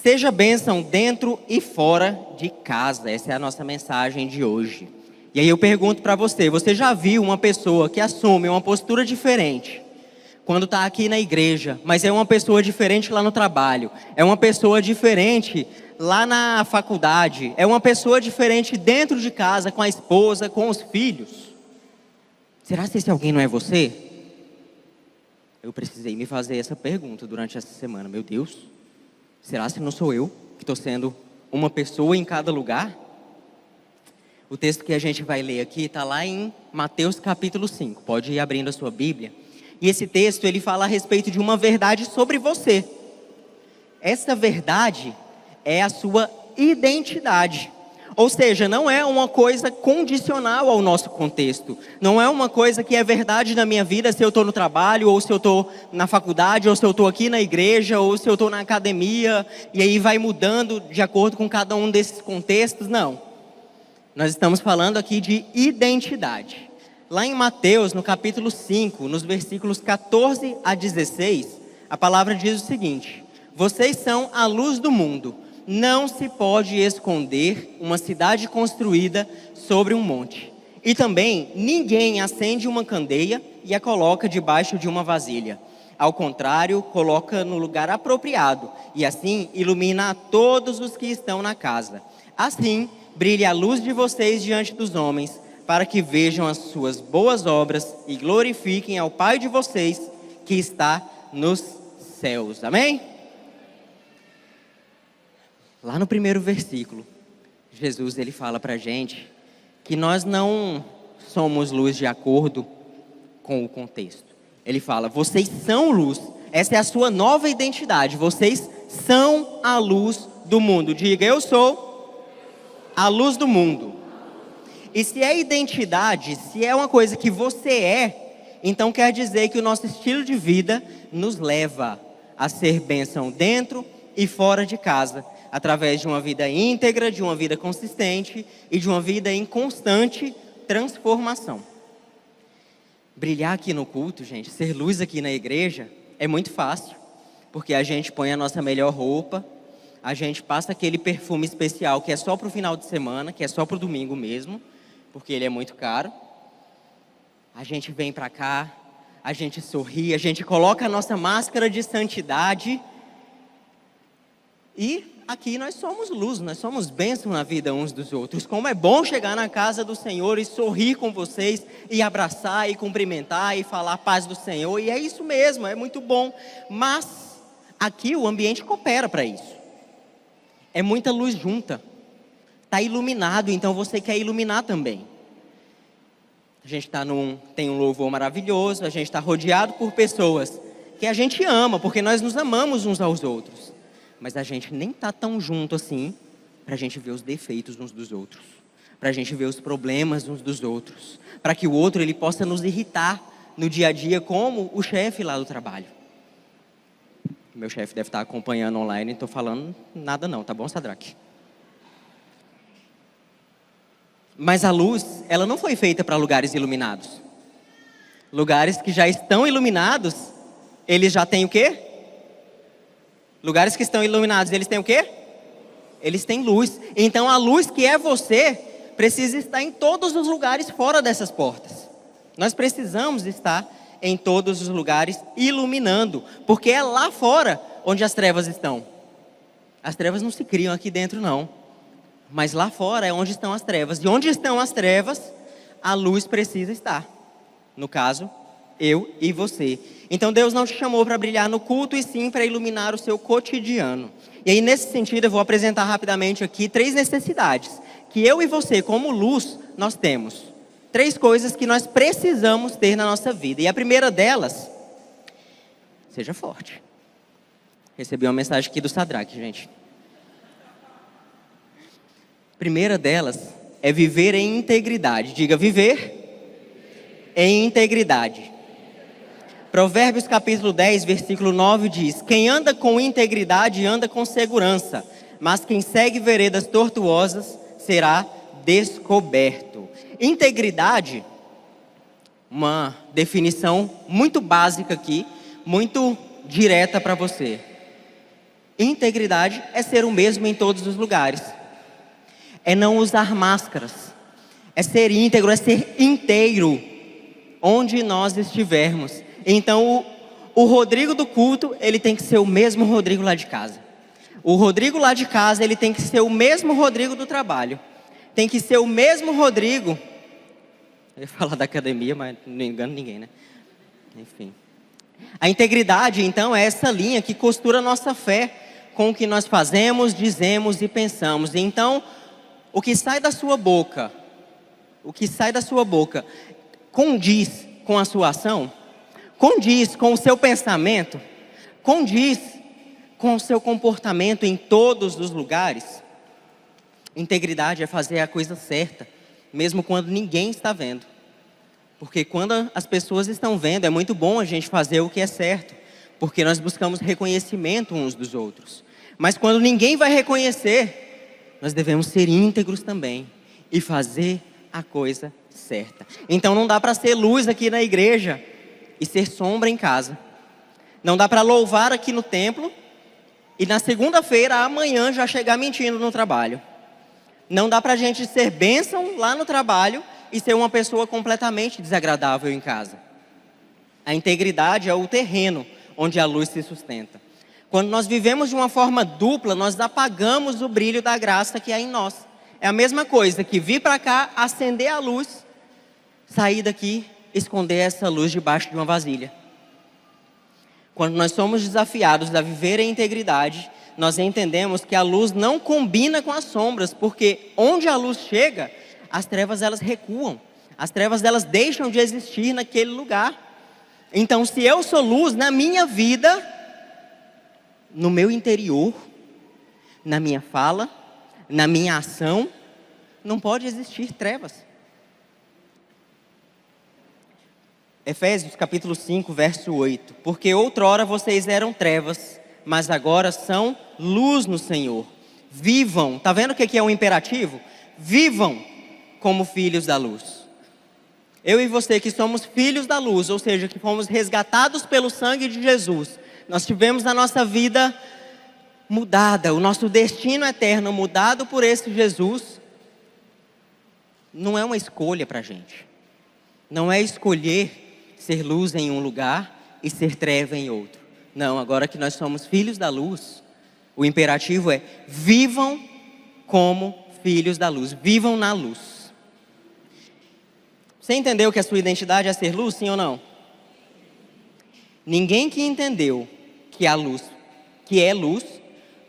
Seja bênção dentro e fora de casa. Essa é a nossa mensagem de hoje. E aí eu pergunto para você, você já viu uma pessoa que assume uma postura diferente quando está aqui na igreja, mas é uma pessoa diferente lá no trabalho, é uma pessoa diferente lá na faculdade, é uma pessoa diferente dentro de casa, com a esposa, com os filhos? Será que esse alguém não é você? Eu precisei me fazer essa pergunta durante essa semana. Meu Deus, será que não sou eu que estou sendo uma pessoa em cada lugar? O texto que a gente vai ler aqui está lá em Mateus capítulo 5. Pode ir abrindo a sua Bíblia. E esse texto, ele fala a respeito de uma verdade sobre você. Essa verdade é a sua identidade. Ou seja, não é uma coisa condicional ao nosso contexto. Não é uma coisa que é verdade na minha vida se eu estou no trabalho, ou se eu estou na faculdade, ou se eu estou aqui na igreja, ou se eu estou na academia. E aí vai mudando de acordo com cada um desses contextos. Não. Nós estamos falando aqui de identidade. Lá em Mateus, no capítulo 5, nos versículos 14 a 16, a palavra diz o seguinte: vocês são a luz do mundo. Não se pode esconder uma cidade construída sobre um monte. E também, ninguém acende uma candeia e a coloca debaixo de uma vasilha. Ao contrário, coloca no lugar apropriado, e assim ilumina a todos os que estão na casa. Assim, brilhe a luz de vocês diante dos homens, para que vejam as suas boas obras e glorifiquem ao Pai de vocês, que está nos céus. Amém? Lá no primeiro versículo, Jesus ele fala para a gente que nós não somos luz de acordo com o contexto. Ele fala, vocês são luz, essa é a sua nova identidade, vocês são a luz do mundo. Diga, eu sou a luz do mundo. E se é identidade, se é uma coisa que você é, então quer dizer que o nosso estilo de vida nos leva a ser bênção dentro e fora de casa, através de uma vida íntegra, de uma vida consistente e de uma vida em constante transformação. Brilhar aqui no culto, gente, ser luz aqui na igreja é muito fácil, porque a gente põe a nossa melhor roupa, a gente passa aquele perfume especial que é só para o final de semana, que é só para o domingo mesmo, porque ele é muito caro. A gente vem para cá, a gente sorri, a gente coloca a nossa máscara de santidade e aqui nós somos luz, nós somos bênção na vida uns dos outros. Como é bom chegar na casa do Senhor e sorrir com vocês, e abraçar, e cumprimentar, e falar a paz do Senhor. E é isso mesmo, é muito bom. Mas aqui o ambiente coopera para isso. É muita luz junta. Está iluminado, então você quer iluminar também. A gente tem um louvor maravilhoso, a gente está rodeado por pessoas que a gente ama, porque nós nos amamos uns aos outros. Mas a gente nem está tão junto assim para a gente ver os defeitos uns dos outros, para a gente ver os problemas uns dos outros, para que o outro ele possa nos irritar no dia a dia, como o chefe lá do trabalho. Meu chefe deve estar acompanhando online, não estou falando nada não, tá bom, Sadraque? Mas a luz, ela não foi feita para lugares iluminados. Lugares que já estão iluminados, eles já têm o quê? Lugares que estão iluminados, eles têm o quê? Eles têm luz. Então a luz que é você, precisa estar em todos os lugares fora dessas portas. Nós precisamos estar em todos os lugares iluminando, porque é lá fora onde as trevas estão. As trevas não se criam aqui dentro não, mas lá fora é onde estão as trevas. E onde estão as trevas, a luz precisa estar. No caso, eu e você. Então Deus não te chamou para brilhar no culto, e sim para iluminar o seu cotidiano. E aí nesse sentido eu vou apresentar rapidamente aqui 3 necessidades que eu e você como luz nós temos. 3 coisas que nós precisamos ter na nossa vida. E a primeira delas, seja forte. Recebi uma mensagem aqui do Sadraque, gente. A primeira delas é viver em integridade. Diga, viver em integridade. Provérbios capítulo 10, versículo 9 diz: quem anda com integridade anda com segurança, mas quem segue veredas tortuosas será descoberto. Integridade, uma definição muito básica aqui, muito direta para você. Integridade é ser o mesmo em todos os lugares. É não usar máscaras. É ser íntegro, é ser inteiro onde nós estivermos. Então, o Rodrigo do culto, ele tem que ser o mesmo Rodrigo lá de casa. O Rodrigo lá de casa, ele tem que ser o mesmo Rodrigo do trabalho. Tem que ser o mesmo Rodrigo. Eu ia falar da academia, mas não engano ninguém, né? Enfim. A integridade, então, é essa linha que costura a nossa fé com o que nós fazemos, dizemos e pensamos. Então, o que sai da sua boca, condiz com a sua ação? Condiz com o seu pensamento? Condiz com o seu comportamento em todos os lugares? Integridade é fazer a coisa certa, mesmo quando ninguém está vendo. Porque quando as pessoas estão vendo, é muito bom a gente fazer o que é certo, porque nós buscamos reconhecimento uns dos outros. Mas quando ninguém vai reconhecer, nós devemos ser íntegros também e fazer a coisa certa. Então não dá para ser luz aqui na igreja e ser sombra em casa. Não dá para louvar aqui no templo e na segunda-feira, amanhã, já chegar mentindo no trabalho. Não dá para a gente ser bênção lá no trabalho e ser uma pessoa completamente desagradável em casa. A integridade é o terreno onde a luz se sustenta. Quando nós vivemos de uma forma dupla, nós apagamos o brilho da graça que há em nós. É a mesma coisa que vir para cá, acender a luz, sair daqui, esconder essa luz debaixo de uma vasilha. Quando nós somos desafiados a viver em integridade, nós entendemos que a luz não combina com as sombras, porque onde a luz chega, as trevas elas recuam. As trevas elas deixam de existir naquele lugar. Então, se eu sou luz na minha vida, no meu interior, na minha fala, na minha ação, não pode existir trevas. Efésios capítulo 5, verso 8. Porque outrora vocês eram trevas, mas agora são luz no Senhor. Vivam, está vendo o que é um imperativo? Vivam como filhos da luz. Eu e você que somos filhos da luz, ou seja, que fomos resgatados pelo sangue de Jesus, nós tivemos a nossa vida mudada, o nosso destino eterno mudado por esse Jesus. Não é uma escolha para a gente. Não é escolher ser luz em um lugar e ser treva em outro. Não, agora que nós somos filhos da luz, o imperativo é: vivam como filhos da luz, vivam na luz. Você entendeu que a sua identidade é ser luz, sim ou não? Ninguém que entendeu que a luz, que é luz,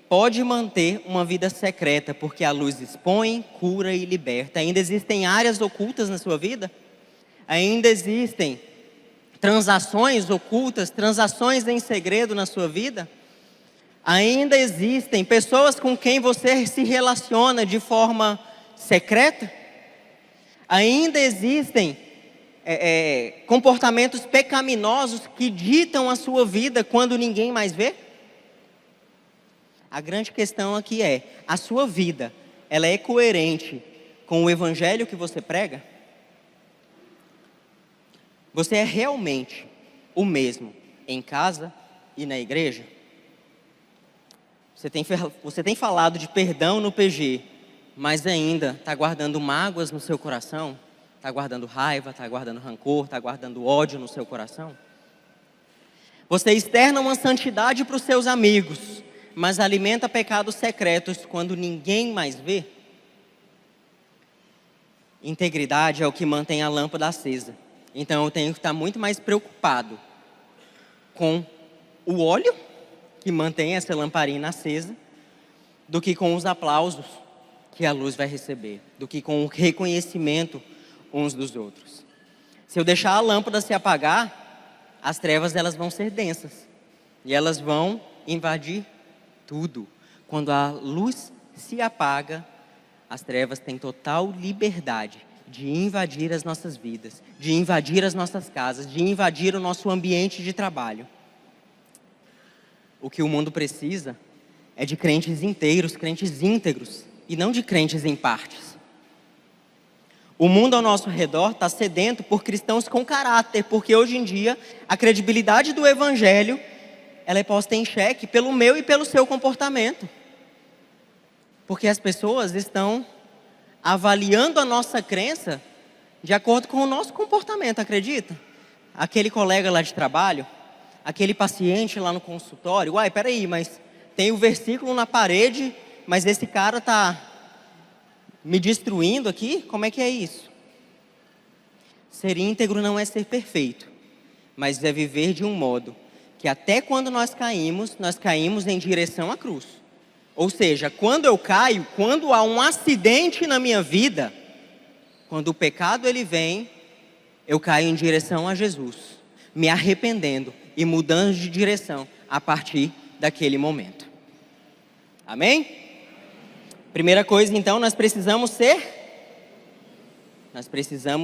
pode manter uma vida secreta, porque a luz expõe, cura e liberta. Ainda existem áreas ocultas na sua vida? Ainda existem transações ocultas, transações em segredo na sua vida? Ainda existem pessoas com quem você se relaciona de forma secreta? Ainda existem comportamentos pecaminosos que ditam a sua vida quando ninguém mais vê? A grande questão aqui é: a sua vida, ela é coerente com o evangelho que você prega? Você é realmente o mesmo em casa e na igreja? Você tem falado de perdão no PG, mas ainda está guardando mágoas no seu coração? Está guardando raiva, está guardando rancor, está guardando ódio no seu coração? Você externa uma santidade para os seus amigos, mas alimenta pecados secretos quando ninguém mais vê? Integridade é o que mantém a lâmpada acesa. Então eu tenho que estar muito mais preocupado com o óleo que mantém essa lamparina acesa do que com os aplausos que a luz vai receber, do que com o reconhecimento uns dos outros. Se eu deixar a lâmpada se apagar, as trevas elas vão ser densas e elas vão invadir tudo. Quando a luz se apaga, as trevas têm total liberdade de invadir as nossas vidas, de invadir as nossas casas, de invadir o nosso ambiente de trabalho. O que o mundo precisa é de crentes inteiros, crentes íntegros, e não de crentes em partes. O mundo ao nosso redor está sedento por cristãos com caráter, porque hoje em dia a credibilidade do evangelho ela é posta em xeque pelo meu e pelo seu comportamento. Porque as pessoas estão avaliando a nossa crença de acordo com o nosso comportamento, acredita? Aquele colega lá de trabalho, aquele paciente lá no consultório, uai, peraí, mas tem o versículo na parede, mas esse cara está me destruindo aqui? Como é que é isso? Ser íntegro não é ser perfeito, mas é viver de um modo que até quando nós caímos em direção à cruz. Ou seja, quando eu caio, quando há um acidente na minha vida, quando o pecado ele vem, eu caio em direção a Jesus, me arrependendo e mudando de direção a partir daquele momento. Amém? Primeira coisa, então, nós precisamos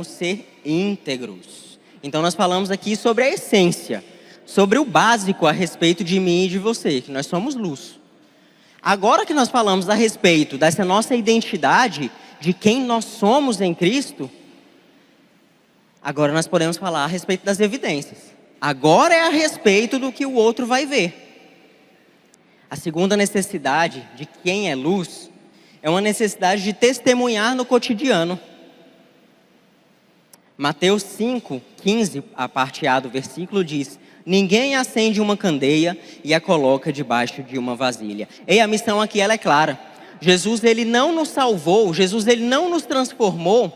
ser íntegros. Então nós falamos aqui sobre a essência, sobre o básico a respeito de mim e de você, que nós somos luz. Agora que nós falamos a respeito dessa nossa identidade, de quem nós somos em Cristo, agora nós podemos falar a respeito das evidências. Agora é a respeito do que o outro vai ver. A segunda necessidade de quem é luz é uma necessidade de testemunhar no cotidiano. Mateus 5:15, a parte A do versículo diz: ninguém acende uma candeia e a coloca debaixo de uma vasilha. E a missão aqui ela é clara. Jesus ele não nos salvou, Jesus ele não nos transformou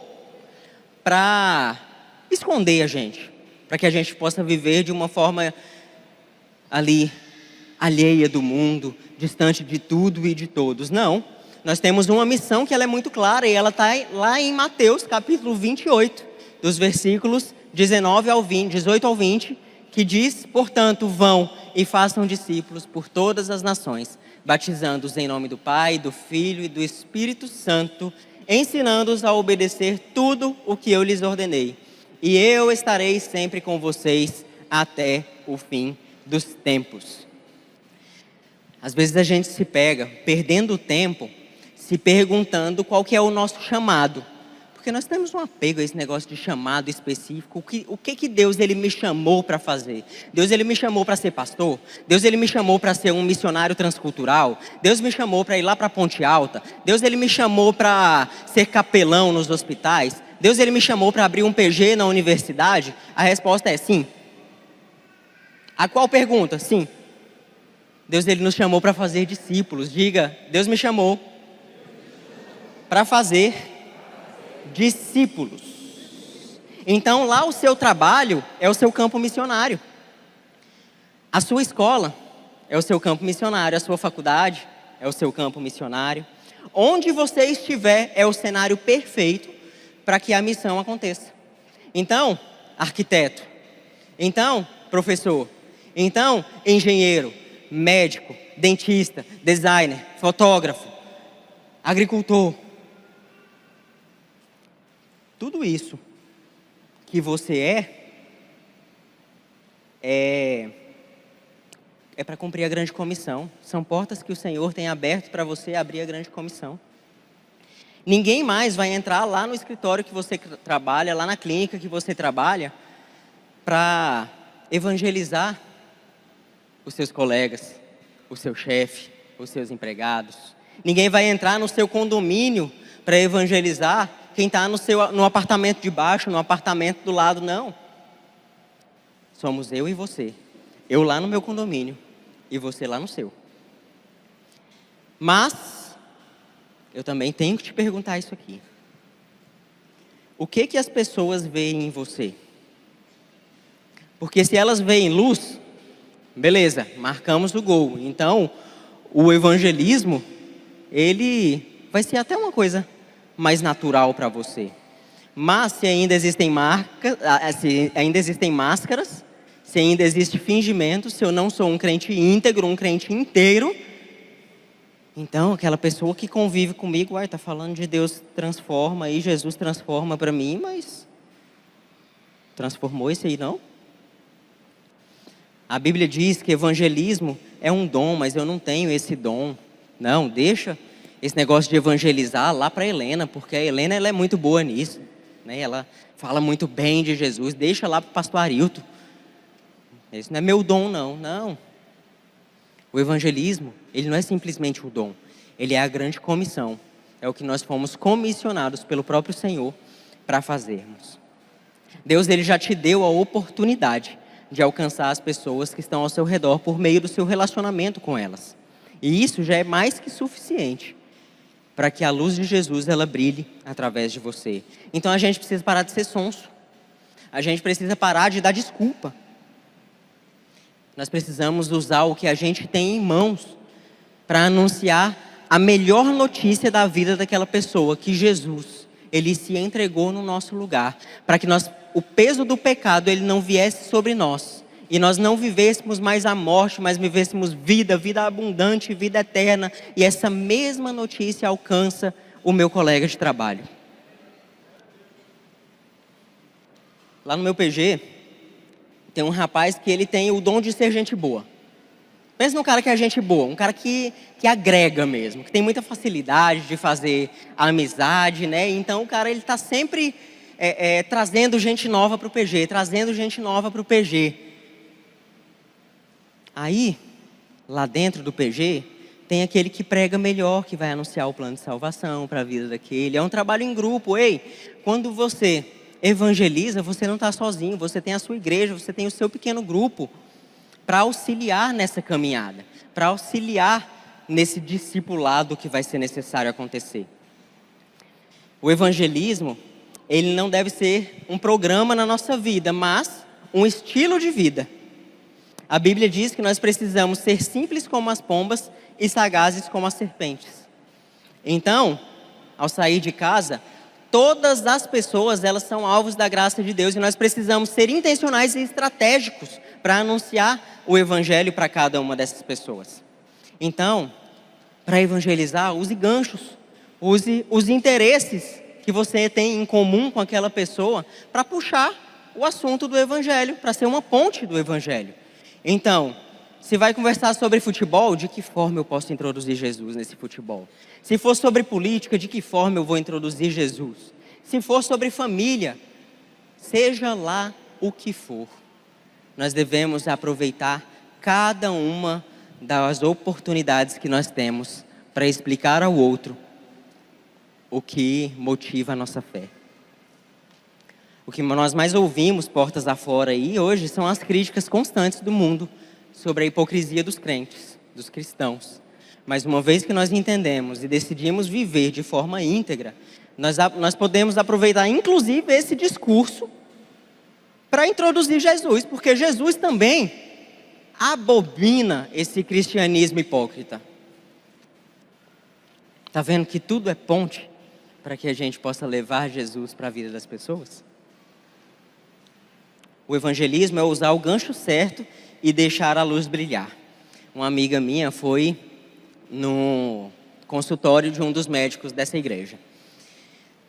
para esconder a gente, para que a gente possa viver de uma forma ali alheia do mundo, distante de tudo e de todos. Não, nós temos uma missão que ela é muito clara e ela está lá em Mateus capítulo 28, dos versículos 18 ao 20, que diz: portanto, vão e façam discípulos por todas as nações, batizando-os em nome do Pai, do Filho e do Espírito Santo, ensinando-os a obedecer tudo o que eu lhes ordenei. E eu estarei sempre com vocês até o fim dos tempos. Às vezes a gente se pega perdendo tempo, se perguntando qual que é o nosso chamado. Porque nós temos um apego a esse negócio de chamado específico. O que Deus ele me chamou para fazer? Deus ele me chamou para ser pastor? Deus ele me chamou para ser um missionário transcultural? Deus me chamou para ir lá para Ponte Alta? Deus ele me chamou para ser capelão nos hospitais? Deus ele me chamou para abrir um PG na universidade? A resposta é sim. A qual pergunta? Sim. Deus ele nos chamou para fazer discípulos. Diga, Deus me chamou para fazer discípulos. Então lá o seu trabalho é o seu campo missionário. A sua escola é o seu campo missionário. A sua faculdade é o seu campo missionário. Onde você estiver é o cenário perfeito para que a missão aconteça. Então, arquiteto. Então, professor. Então, engenheiro, médico, dentista, designer, fotógrafo, agricultor. Tudo isso que você é para cumprir a grande comissão. São portas que o Senhor tem aberto para você abrir a grande comissão. Ninguém mais vai entrar lá no escritório que você trabalha, lá na clínica que você trabalha, para evangelizar os seus colegas, o seu chefe, os seus empregados. Ninguém vai entrar no seu condomínio para evangelizar quem está no apartamento de baixo, no apartamento do lado, não. Somos eu e você. Eu lá no meu condomínio e você lá no seu. Mas eu também tenho que te perguntar isso aqui. O que as pessoas veem em você? Porque se elas veem luz, beleza, marcamos o gol. Então, o evangelismo, ele vai ser até uma coisa mais natural para você. Mas se ainda existem máscaras, se ainda existe fingimento, se eu não sou um crente íntegro, um crente inteiro, então aquela pessoa que convive comigo, está falando de Deus transforma, aí Jesus transforma para mim, mas transformou esse aí não? A Bíblia diz que evangelismo é um dom, mas eu não tenho esse dom. Não, deixa esse negócio de evangelizar lá para a Helena, porque a Helena ela é muito boa nisso, né? Ela fala muito bem de Jesus, deixa lá para o pastor Arilton. Esse não é meu dom não. O evangelismo, ele não é simplesmente um dom, ele é a grande comissão. É o que nós fomos comissionados pelo próprio Senhor para fazermos. Deus, ele já te deu a oportunidade de alcançar as pessoas que estão ao seu redor por meio do seu relacionamento com elas. E isso já é mais que suficiente para que a luz de Jesus ela brilhe através de você. Então a gente precisa parar de ser sonso. A gente precisa parar de dar desculpa. Nós precisamos usar o que a gente tem em mãos para anunciar a melhor notícia da vida daquela pessoa, que Jesus, ele se entregou no nosso lugar, para que o peso do pecado ele não viesse sobre nós, e nós não vivêssemos mais a morte, mas vivêssemos vida abundante, vida eterna, e essa mesma notícia alcança o meu colega de trabalho. Lá no meu PG, tem um rapaz que ele tem o dom de ser gente boa. Pensa num cara que é gente boa, um cara que agrega mesmo, que tem muita facilidade de fazer amizade, né? Então o cara ele está sempre trazendo gente nova para o PG, trazendo gente nova para o PG. Aí, lá dentro do PG, tem aquele que prega melhor, que vai anunciar o plano de salvação para a vida daquele. É um trabalho em grupo. Ei, quando você evangeliza, você não está sozinho, você tem a sua igreja, você tem o seu pequeno grupo para auxiliar nessa caminhada, para auxiliar nesse discipulado que vai ser necessário acontecer. O evangelismo, ele não deve ser um programa na nossa vida, mas um estilo de vida. A Bíblia diz que nós precisamos ser simples como as pombas e sagazes como as serpentes. Então, ao sair de casa, todas as pessoas, elas são alvos da graça de Deus e nós precisamos ser intencionais e estratégicos para anunciar o evangelho para cada uma dessas pessoas. Então, para evangelizar, use ganchos, use os interesses que você tem em comum com aquela pessoa para puxar o assunto do evangelho, para ser uma ponte do evangelho. Então, se vai conversar sobre futebol, de que forma eu posso introduzir Jesus nesse futebol? Se for sobre política, de que forma eu vou introduzir Jesus? Se for sobre família, seja lá o que for, nós devemos aproveitar cada uma das oportunidades que nós temos para explicar ao outro o que motiva a nossa fé. O que nós mais ouvimos portas afora aí hoje são as críticas constantes do mundo sobre a hipocrisia dos crentes, dos cristãos. Mas uma vez que nós entendemos e decidimos viver de forma íntegra, nós podemos aproveitar inclusive esse discurso para introduzir Jesus, porque Jesus também abomina esse cristianismo hipócrita. Está vendo que tudo é ponte para que a gente possa levar Jesus para a vida das pessoas? O evangelismo é usar o gancho certo e deixar a luz brilhar. Uma amiga minha foi no consultório de um dos médicos dessa igreja.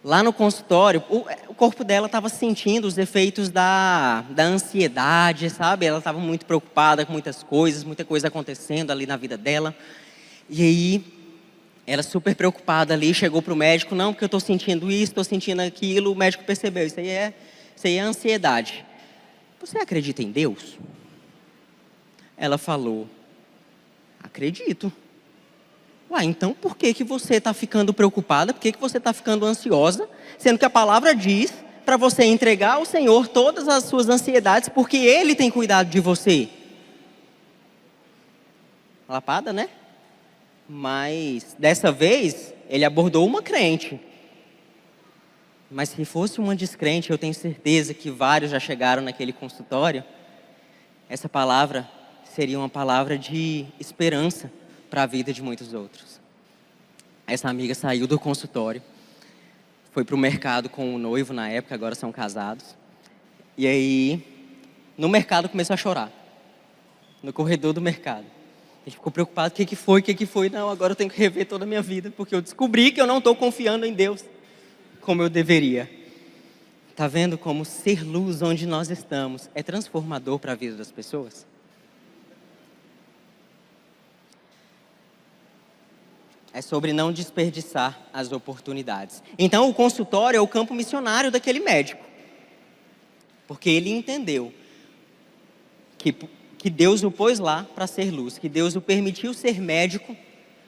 Lá no consultório, o corpo dela estava sentindo os efeitos da ansiedade, sabe? Ela estava muito preocupada com muitas coisas, muita coisa acontecendo ali na vida dela. E aí, ela super preocupada ali, chegou para o médico, não, porque eu estou sentindo isso, estou sentindo aquilo. O médico percebeu, isso aí é ansiedade. Você acredita em Deus? Ela falou, acredito. Uai, então por que você está ficando preocupada? Por que você está ficando ansiosa? Sendo que a palavra diz para você entregar ao Senhor todas as suas ansiedades, porque Ele tem cuidado de você. Lapada, né? Mas dessa vez, ele abordou uma crente. Mas se fosse uma descrente, eu tenho certeza que vários já chegaram naquele consultório. Essa palavra seria uma palavra de esperança para a vida de muitos outros. Essa amiga saiu do consultório, foi para o mercado com o noivo na época, agora são casados. E aí, no mercado começou a chorar, no corredor do mercado. Ele ficou preocupado, o que foi? Não, agora eu tenho que rever toda a minha vida, porque eu descobri que eu não estou confiando em Deus como eu deveria. Está vendo como ser luz onde nós estamos é transformador para a vida das pessoas? É sobre não desperdiçar as oportunidades. Então, o consultório é o campo missionário daquele médico. Porque ele entendeu que que Deus o pôs lá para ser luz, que Deus o permitiu ser médico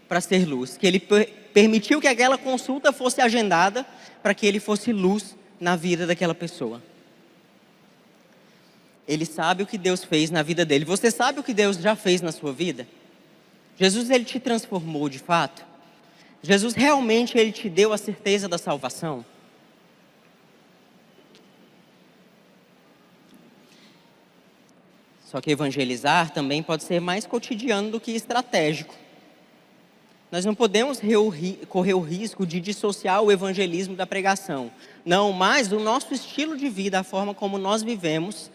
para ser luz, que Ele permitiu que aquela consulta fosse agendada para que Ele fosse luz na vida daquela pessoa. Ele sabe o que Deus fez na vida dele. Você sabe o que Deus já fez na sua vida? Jesus, Ele te transformou de fato? Jesus realmente, Ele te deu a certeza da salvação? Só que evangelizar também pode ser mais cotidiano do que estratégico. Nós não podemos correr o risco de dissociar o evangelismo da pregação. Não, mas o nosso estilo de vida, a forma como nós vivemos,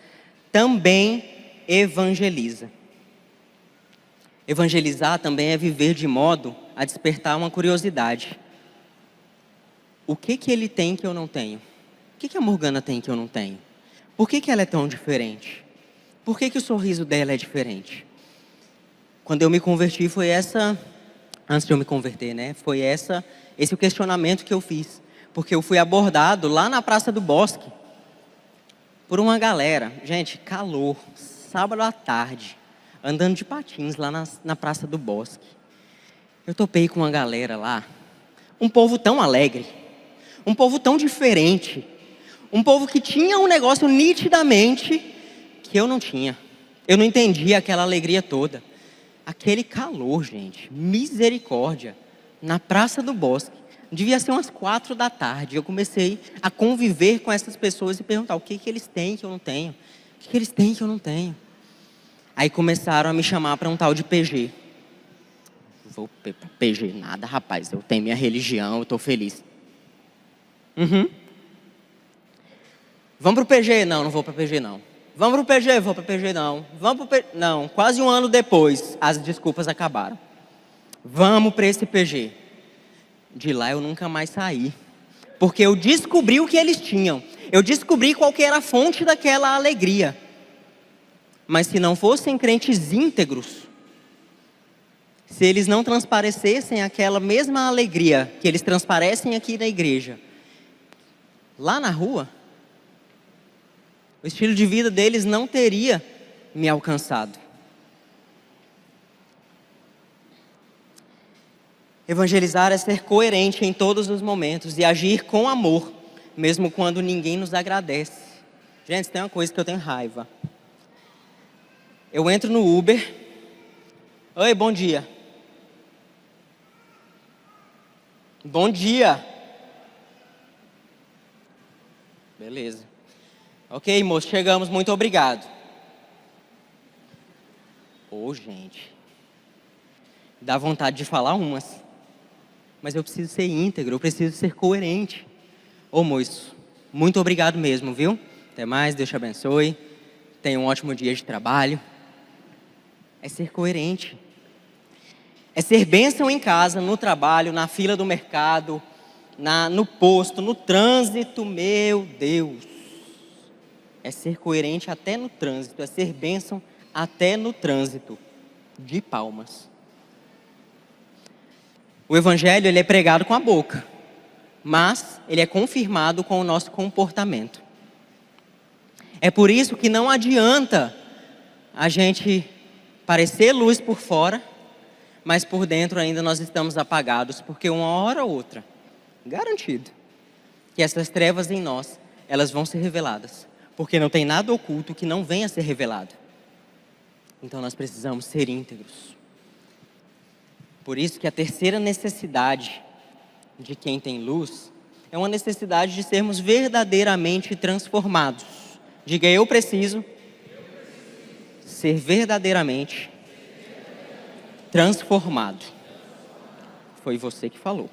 também evangeliza. Evangelizar também é viver de modo a despertar uma curiosidade. O que ele tem que eu não tenho? O que a Morgana tem que eu não tenho? Por que ela é tão diferente? Por que o sorriso dela é diferente? Quando eu me converti foi antes de eu me converter, né? Foi esse o questionamento que eu fiz. Porque eu fui abordado lá na Praça do Bosque por uma galera. Gente, calor, sábado à tarde, andando de patins lá na Praça do Bosque. Eu topei com uma galera lá, um povo tão alegre, um povo tão diferente, um povo que tinha um negócio nitidamente que eu não tinha. Eu não entendia aquela alegria toda. Aquele calor, gente, misericórdia, na Praça do Bosque. Devia ser umas 4 da tarde. Eu comecei a conviver com essas pessoas e perguntar o que eles têm que eu não tenho. O que eles têm que eu não tenho. Aí começaram a me chamar para um tal de PG. Vou para PG nada, rapaz. Eu tenho minha religião, eu estou feliz. Vamos para o PG? Não vou para PG não. Vamos para o PG? Vou para o PG não. Vamos para o PG? Não, quase um ano depois, as desculpas acabaram. Vamos para esse PG. De lá eu nunca mais saí. Porque eu descobri o que eles tinham. Eu descobri qual que era a fonte daquela alegria. Mas se não fossem crentes íntegros, se eles não transparecessem aquela mesma alegria que eles transparecem aqui na igreja, lá na rua, o estilo de vida deles não teria me alcançado. Evangelizar é ser coerente em todos os momentos e agir com amor, mesmo quando ninguém nos agradece. Gente, tem uma coisa que eu tenho raiva. Eu entro no Uber. Oi, bom dia. Bom dia. Beleza. Ok, moço, chegamos, muito obrigado. Gente. Dá vontade de falar umas. Mas eu preciso ser íntegro, eu preciso ser coerente. Moço, muito obrigado mesmo, viu? Até mais, Deus te abençoe. Tenha um ótimo dia de trabalho. É ser coerente. É ser bênção em casa, no trabalho, na fila do mercado, no posto, no trânsito, meu Deus. É ser coerente até no trânsito, é ser bênção até no trânsito. De palmas. O evangelho, ele é pregado com a boca, mas ele é confirmado com o nosso comportamento. É por isso que não adianta a gente parecer luz por fora, mas por dentro ainda nós estamos apagados, porque uma hora ou outra, garantido, que essas trevas em nós, elas vão ser reveladas, porque não tem nada oculto que não venha a ser revelado. Então nós precisamos ser íntegros. Por isso que a terceira necessidade de quem tem luz é uma necessidade de sermos verdadeiramente transformados. Diga, eu preciso ser verdadeiramente transformado. Foi você que falou.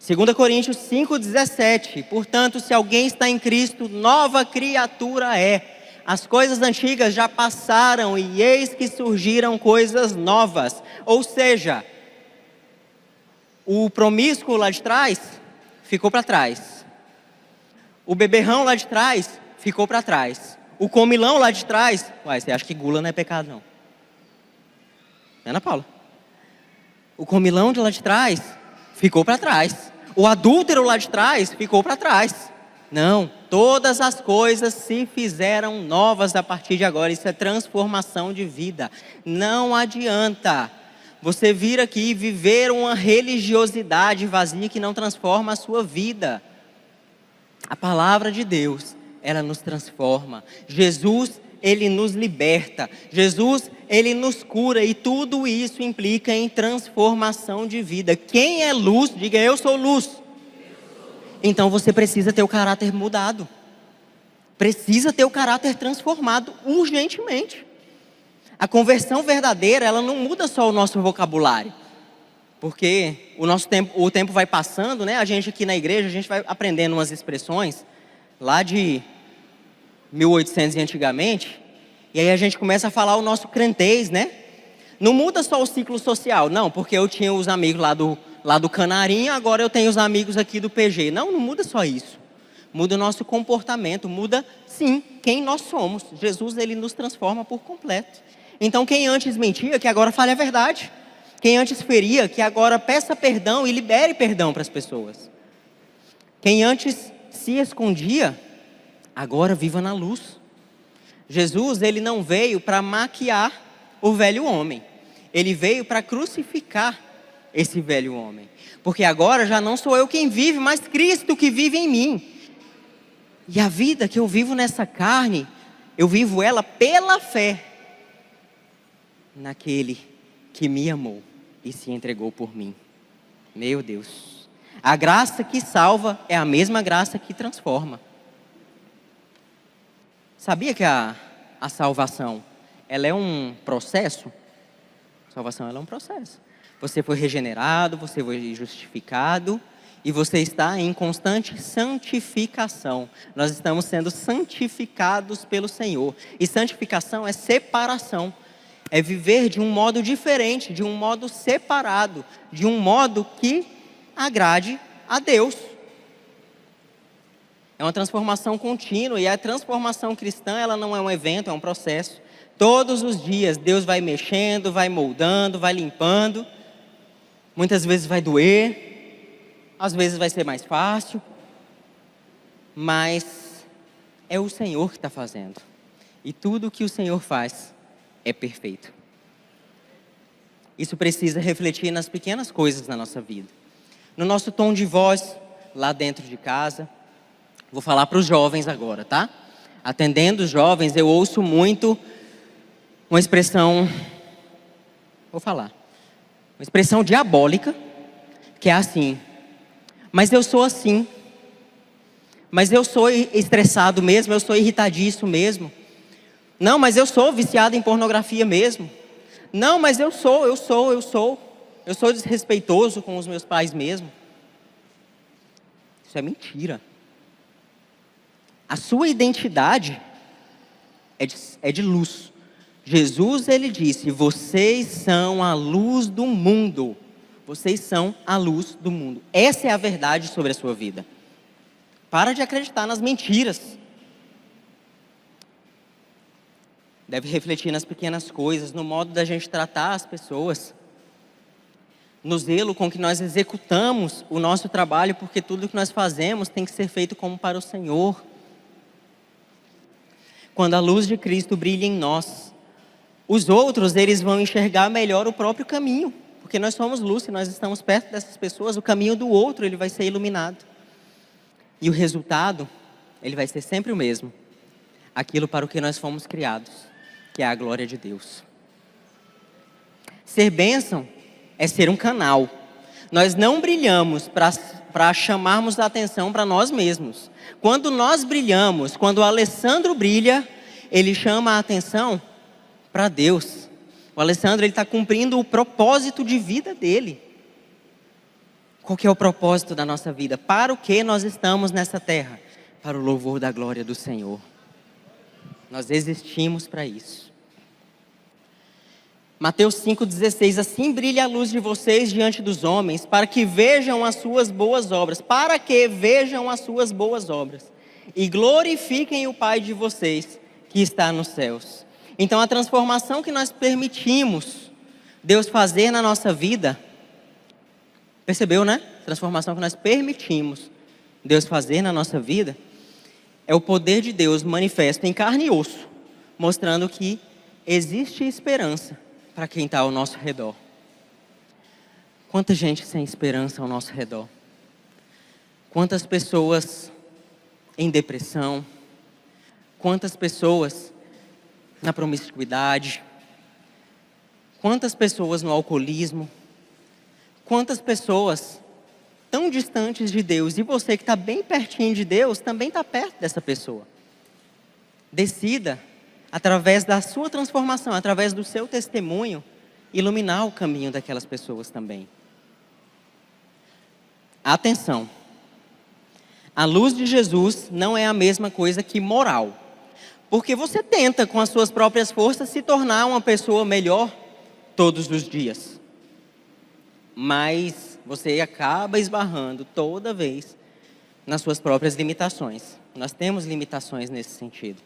2 Coríntios 5,17. Portanto, se alguém está em Cristo, nova criatura é. As coisas antigas já passaram e eis que surgiram coisas novas. Ou seja, o promíscuo lá de trás ficou para trás. O beberrão lá de trás ficou para trás. O comilão lá de trás, você acha que gula não é pecado não? Ana Paula. O comilão de lá de trás ficou para trás. O adúltero lá de trás ficou para trás. Não, todas as coisas se fizeram novas a partir de agora. Isso é transformação de vida. Não adianta você vir aqui e viver uma religiosidade vazia que não transforma a sua vida. A palavra de Deus, ela nos transforma. Jesus, ele nos liberta. Jesus, ele nos cura. E tudo isso implica em transformação de vida. Quem é luz, diga: eu sou luz. Então você precisa ter o caráter mudado. Precisa ter o caráter transformado urgentemente. A conversão verdadeira, ela não muda só o nosso vocabulário. Porque o tempo vai passando, né? A gente aqui na igreja, a gente vai aprendendo umas expressões lá de 1800 e antigamente. E aí a gente começa a falar o nosso crentez, né? Não muda só o ciclo social. Não, porque eu tinha os amigos lá do Canarinho, agora eu tenho os amigos aqui do PG. Não muda só isso. Muda o nosso comportamento, muda, sim, quem nós somos. Jesus, ele nos transforma por completo. Então, quem antes mentia, que agora fale a verdade. Quem antes feria, que agora peça perdão e libere perdão para as pessoas. Quem antes se escondia, agora viva na luz. Jesus, ele não veio para maquiar o velho homem. Ele veio para crucificar esse velho homem. Porque agora já não sou eu quem vive, mas Cristo que vive em mim. E a vida que eu vivo nessa carne, eu vivo ela pela fé naquele que me amou e se entregou por mim. Meu Deus. A graça que salva é a mesma graça que transforma. Sabia que a salvação, ela é um processo? A salvação, ela é um processo. Você foi regenerado, você foi justificado e você está em constante santificação. Nós estamos sendo santificados pelo Senhor. E santificação é separação. É viver de um modo diferente, de um modo separado, de um modo que agrade a Deus. É uma transformação contínua, e a transformação cristã, ela não é um evento, é um processo. Todos os dias Deus vai mexendo, vai moldando, vai limpando. Muitas vezes vai doer, às vezes vai ser mais fácil, mas é o Senhor que está fazendo. E tudo que o Senhor faz é perfeito. Isso precisa refletir nas pequenas coisas na nossa vida. No nosso tom de voz, lá dentro de casa. Vou falar para os jovens agora, tá? Atendendo os jovens, eu ouço muito uma expressão, vou falar, uma expressão diabólica, que é assim: mas eu sou assim, mas eu sou estressado mesmo, eu sou irritadiço mesmo. Não, mas eu sou viciado em pornografia mesmo. Não, mas eu sou desrespeitoso com os meus pais mesmo. Isso é mentira. A sua identidade é de luz. Jesus, ele disse: vocês são a luz do mundo. Vocês são a luz do mundo. Essa é a verdade sobre a sua vida. Para de acreditar nas mentiras. Deve refletir nas pequenas coisas, no modo da gente tratar as pessoas, no zelo com que nós executamos o nosso trabalho, porque tudo que nós fazemos tem que ser feito como para o Senhor. Quando a luz de Cristo brilha em nós, os outros, eles vão enxergar melhor o próprio caminho, porque nós somos luz, se nós estamos perto dessas pessoas, o caminho do outro, ele vai ser iluminado. E o resultado, ele vai ser sempre o mesmo, aquilo para o que nós fomos criados, que é a glória de Deus. Ser bênção é ser um canal. Nós não brilhamos para chamarmos a atenção para nós mesmos. Quando nós brilhamos, quando o Alessandro brilha, ele chama a atenção para Deus. O Alessandro, ele está cumprindo o propósito de vida dele. Qual que é o propósito da nossa vida? Para o que nós estamos nessa terra? Para o louvor da glória do Senhor. Nós existimos para isso. Mateus 5,16: assim brilha a luz de vocês diante dos homens, para que vejam as suas boas obras. Para que vejam as suas boas obras. E glorifiquem o Pai de vocês, que está nos céus. Então a transformação que nós permitimos Deus fazer na nossa vida, percebeu, né? Transformação que nós permitimos Deus fazer na nossa vida, é o poder de Deus manifesto em carne e osso, mostrando que existe esperança para quem está ao nosso redor. Quanta gente sem esperança ao nosso redor. Quantas pessoas em depressão. Quantas pessoas na promiscuidade. Quantas pessoas no alcoolismo. Quantas pessoas tão distantes de Deus. E você que está bem pertinho de Deus, também está perto dessa pessoa. Decida, através da sua transformação, através do seu testemunho, iluminar o caminho daquelas pessoas também. Atenção. A luz de Jesus não é a mesma coisa que moral. Porque você tenta, com as suas próprias forças, se tornar uma pessoa melhor todos os dias. Mas você acaba esbarrando toda vez nas suas próprias limitações. Nós temos limitações nesse sentido.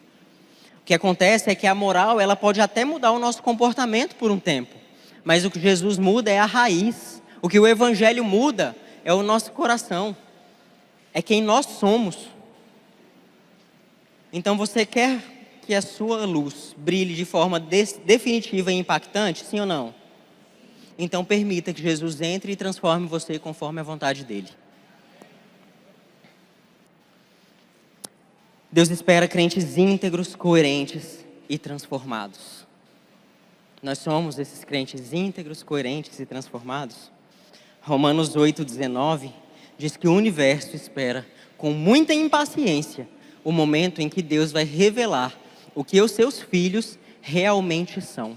O que acontece é que a moral, ela pode até mudar o nosso comportamento por um tempo. Mas o que Jesus muda é a raiz. O que o Evangelho muda é o nosso coração. É quem nós somos. Então você quer que a sua luz brilhe de forma definitiva e impactante? Sim ou não? Então permita que Jesus entre e transforme você conforme a vontade dele. Deus espera crentes íntegros, coerentes e transformados. Nós somos esses crentes íntegros, coerentes e transformados? Romanos 8,19 diz que o universo espera com muita impaciência o momento em que Deus vai revelar o que os seus filhos realmente são.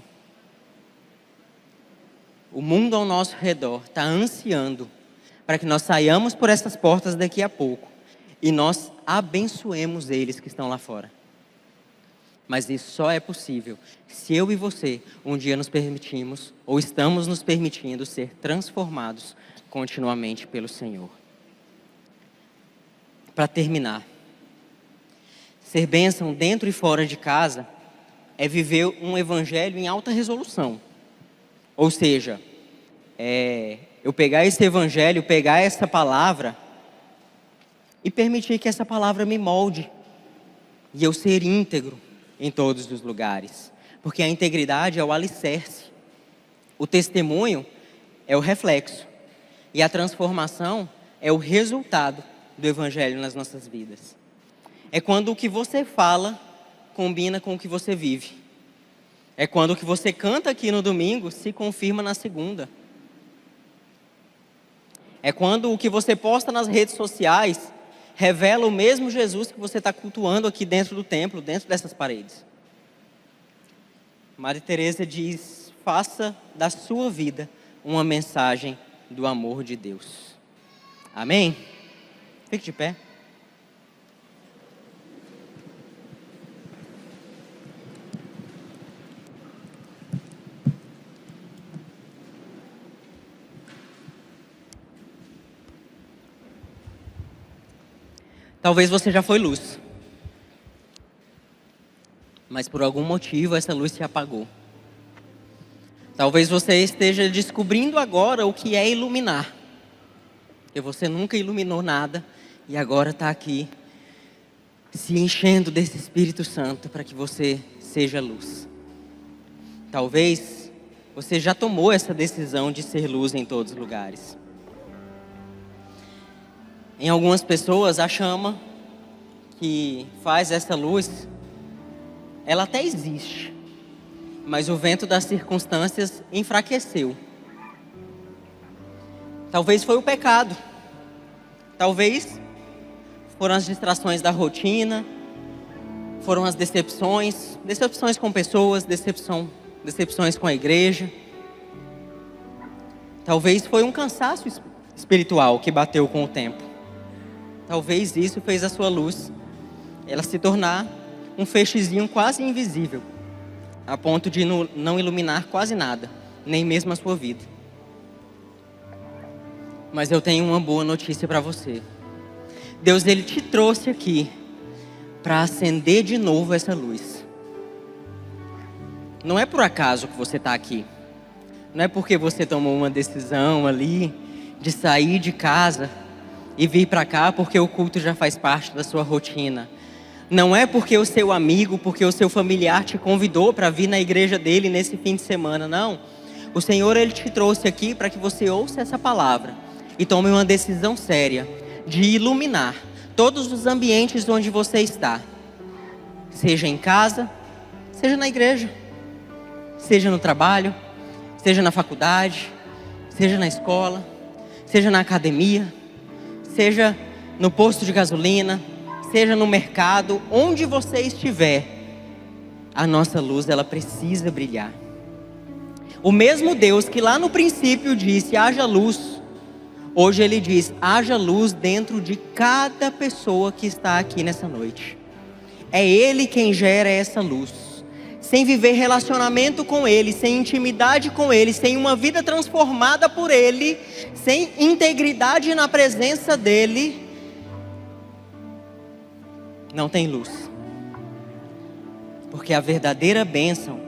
O mundo ao nosso redor está ansiando para que nós saiamos por essas portas daqui a pouco e nós abençoemos eles que estão lá fora. Mas isso só é possível se eu e você um dia nos permitimos ou estamos nos permitindo ser transformados continuamente pelo Senhor. Para terminar, ser bênção dentro e fora de casa é viver um evangelho em alta resolução. Ou seja, eu pegar esse evangelho, pegar essa palavra e permitir que essa palavra me molde. E eu ser íntegro em todos os lugares. Porque a integridade é o alicerce. O testemunho é o reflexo. E a transformação é o resultado do evangelho nas nossas vidas. É quando o que você fala combina com o que você vive. É quando o que você canta aqui no domingo se confirma na segunda. É quando o que você posta nas redes sociais revela o mesmo Jesus que você está cultuando aqui dentro do templo, dentro dessas paredes. Madre Teresa diz: faça da sua vida uma mensagem do amor de Deus. Amém? Fique de pé. Talvez você já foi luz, mas por algum motivo essa luz se apagou. Talvez você esteja descobrindo agora o que é iluminar, porque você nunca iluminou nada e agora está aqui se enchendo desse Espírito Santo para que você seja luz. Talvez você já tomou essa decisão de ser luz em todos os lugares. Em algumas pessoas, a chama que faz essa luz, ela até existe, mas o vento das circunstâncias enfraqueceu. Talvez foi o pecado, talvez foram as distrações da rotina, foram as decepções com pessoas, decepções com a igreja. Talvez foi um cansaço espiritual que bateu com o tempo. Talvez isso fez a sua luz, ela se tornar um feixezinho quase invisível, a ponto de não iluminar quase nada, nem mesmo a sua vida. Mas eu tenho uma boa notícia para você. Deus, Ele te trouxe aqui para acender de novo essa luz. Não é por acaso que você está aqui. Não é porque você tomou uma decisão ali de sair de casa e vir para cá porque o culto já faz parte da sua rotina. Não é porque o seu amigo, porque o seu familiar te convidou para vir na igreja dele nesse fim de semana, não. O Senhor, Ele te trouxe aqui para que você ouça essa palavra e tome uma decisão séria de iluminar todos os ambientes onde você está. Seja em casa, seja na igreja, seja no trabalho, seja na faculdade, seja na escola, seja na academia, seja no posto de gasolina, seja no mercado, onde você estiver, a nossa luz, ela precisa brilhar. O mesmo Deus que lá no princípio disse, haja luz, hoje Ele diz, haja luz dentro de cada pessoa que está aqui nessa noite. É Ele quem gera essa luz. Sem viver relacionamento com Ele, sem intimidade com Ele, sem uma vida transformada por Ele, sem integridade na presença dEle, não tem luz. Porque a verdadeira bênção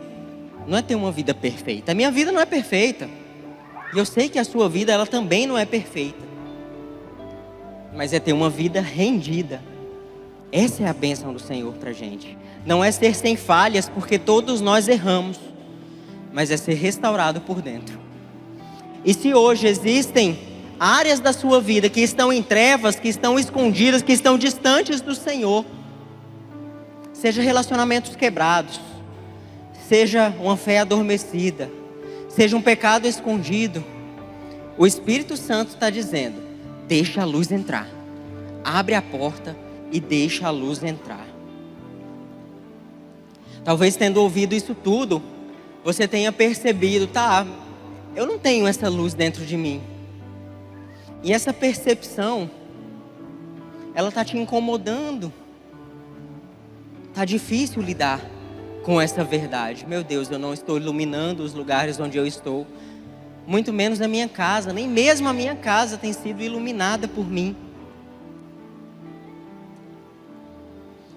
não é ter uma vida perfeita. A minha vida não é perfeita. E eu sei que a sua vida, ela também não é perfeita. Mas é ter uma vida rendida. Essa é a bênção do Senhor pra gente. Não é ser sem falhas, porque todos nós erramos. Mas é ser restaurado por dentro. E se hoje existem áreas da sua vida que estão em trevas, que estão escondidas, que estão distantes do Senhor, seja relacionamentos quebrados, seja uma fé adormecida, seja um pecado escondido, o Espírito Santo está dizendo, deixa a luz entrar, abre a porta e deixa a luz entrar. Talvez tendo ouvido isso tudo, você tenha percebido, eu não tenho essa luz dentro de mim. E essa percepção, ela está te incomodando. Está difícil lidar com essa verdade. Meu Deus, eu não estou iluminando os lugares onde eu estou. Muito menos a minha casa. Nem mesmo a minha casa tem sido iluminada por mim.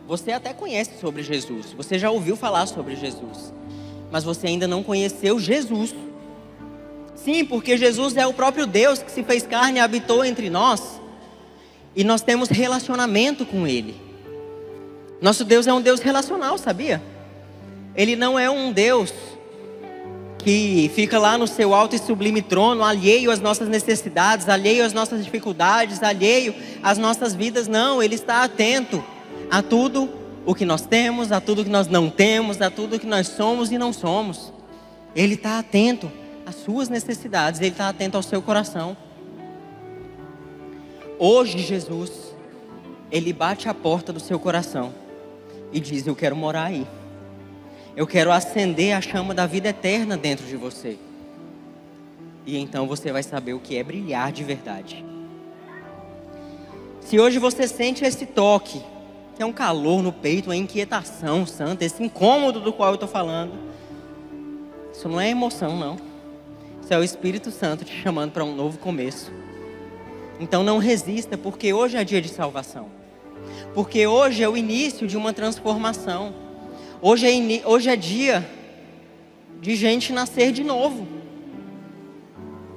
Você até conhece sobre Jesus. Você já ouviu falar sobre Jesus. Mas você ainda não conheceu Jesus. Sim, porque Jesus é o próprio Deus que se fez carne e habitou entre nós. E nós temos relacionamento com Ele. Nosso Deus é um Deus relacional, sabia? Ele não é um Deus que fica lá no seu alto e sublime trono, alheio às nossas necessidades, alheio às nossas dificuldades, alheio às nossas vidas. Não, Ele está atento a tudo o que nós temos, a tudo que nós não temos, a tudo que nós somos e não somos. Ele está atento às suas necessidades, Ele está atento ao seu coração. Hoje Jesus, Ele bate a porta do seu coração e diz, eu quero morar aí. Eu quero acender a chama da vida eterna dentro de você. E então você vai saber o que é brilhar de verdade. Se hoje você sente esse toque, que é um calor no peito, uma inquietação santa, esse incômodo do qual eu estou falando, isso não é emoção, não. Isso é o Espírito Santo te chamando para um novo começo. Então não resista, porque hoje é dia de salvação. Porque hoje é o início de uma transformação. Hoje é dia de gente nascer de novo.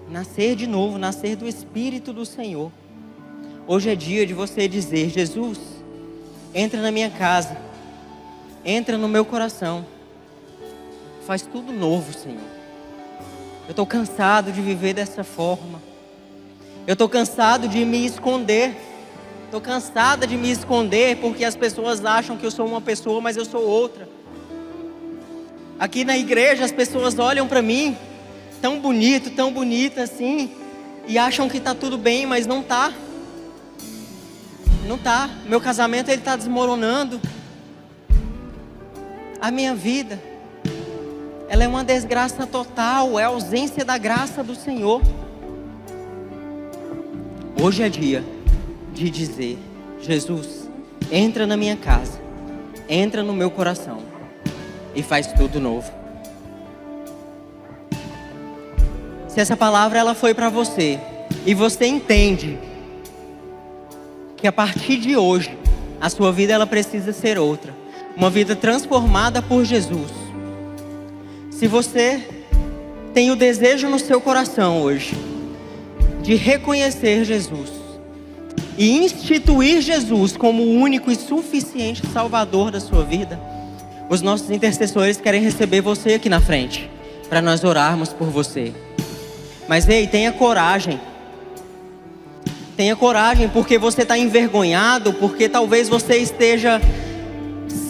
Nascer de novo, nascer do Espírito do Senhor. Hoje é dia de você dizer, Jesus, entra na minha casa, entra no meu coração, faz tudo novo, Senhor. Eu estou cansado de viver dessa forma. Eu estou cansado de me esconder. Estou cansada de me esconder porque as pessoas acham que eu sou uma pessoa, mas eu sou outra. Aqui na igreja as pessoas olham para mim, tão bonita assim, e acham que está tudo bem, mas não está. Não está. Meu casamento ele está desmoronando. A minha vida, ela é uma desgraça total, é a ausência da graça do Senhor. Hoje é dia de dizer, Jesus, entra na minha casa, entra no meu coração e faz tudo novo. Se essa palavra ela foi para você e você entende que a partir de hoje a sua vida ela precisa ser outra, uma vida transformada por Jesus. Se você tem o desejo no seu coração hoje de reconhecer Jesus e instituir Jesus como o único e suficiente Salvador da sua vida, os nossos intercessores querem receber você aqui na frente, para nós orarmos por você. Mas ei, tenha coragem. Tenha coragem, porque você está envergonhado, porque talvez você esteja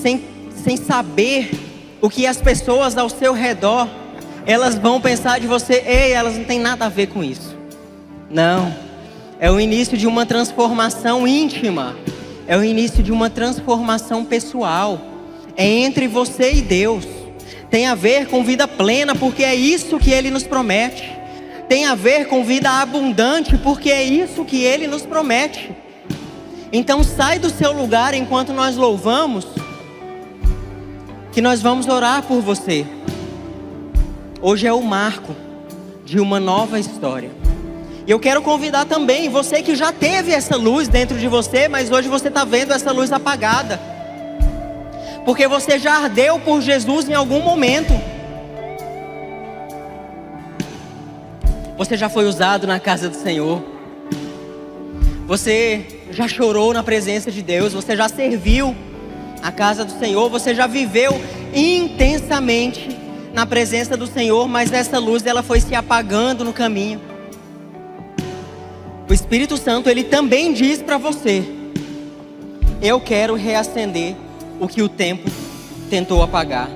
sem saber o que as pessoas ao seu redor, elas vão pensar de você. Ei, elas não têm nada a ver com isso. Não, é o início de uma transformação íntima, é o início de uma transformação pessoal, é entre você e Deus. Tem a ver com vida plena, porque é isso que Ele nos promete. Tem a ver com vida abundante, porque é isso que Ele nos promete. Então sai do seu lugar enquanto nós louvamos, que nós vamos orar por você. Hoje é o marco de uma nova história. E eu quero convidar também você que já teve essa luz dentro de você, mas hoje você está vendo essa luz apagada, porque você já ardeu por Jesus em algum momento. Você já foi usado na casa do Senhor. Você já chorou na presença de Deus. Você já serviu a casa do Senhor. Você já viveu intensamente na presença do Senhor. Mas essa luz, ela foi se apagando no caminho. O Espírito Santo, ele também diz para você: eu quero reacender o que o tempo tentou apagar.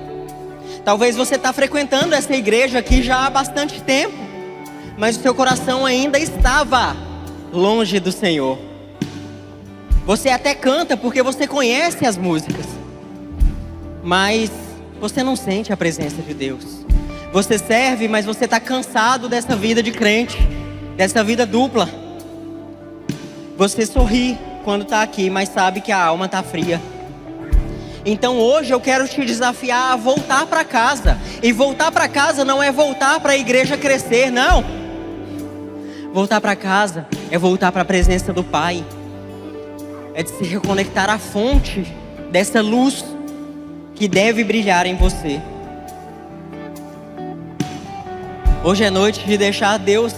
Talvez você está frequentando essa igreja aqui já há bastante tempo, mas o seu coração ainda estava longe do Senhor. Você até canta porque você conhece as músicas, mas você não sente a presença de Deus. Você serve, mas você está cansado dessa vida de crente, dessa vida dupla. Você sorri quando está aqui, mas sabe que a alma está fria. Então hoje eu quero te desafiar a voltar para casa. E voltar para casa não é voltar para a igreja crescer, não. Voltar para casa é voltar para a presença do Pai. É de se reconectar à fonte dessa luz que deve brilhar em você. Hoje é noite de deixar Deus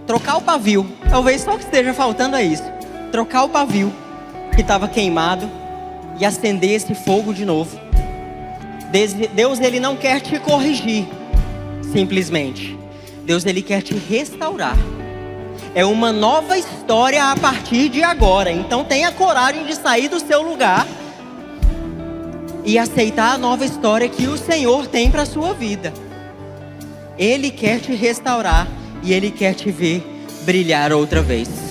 trocar o pavio. Talvez só o que esteja faltando é isso: trocar o pavio que estava queimado e acender esse fogo de novo. Deus, ele não quer te corrigir simplesmente. Deus, ele quer te restaurar. É uma nova história a partir de agora. Então tenha coragem de sair do seu lugar e aceitar a nova história que o Senhor tem para a sua vida. Ele quer te restaurar e Ele quer te ver brilhar outra vez.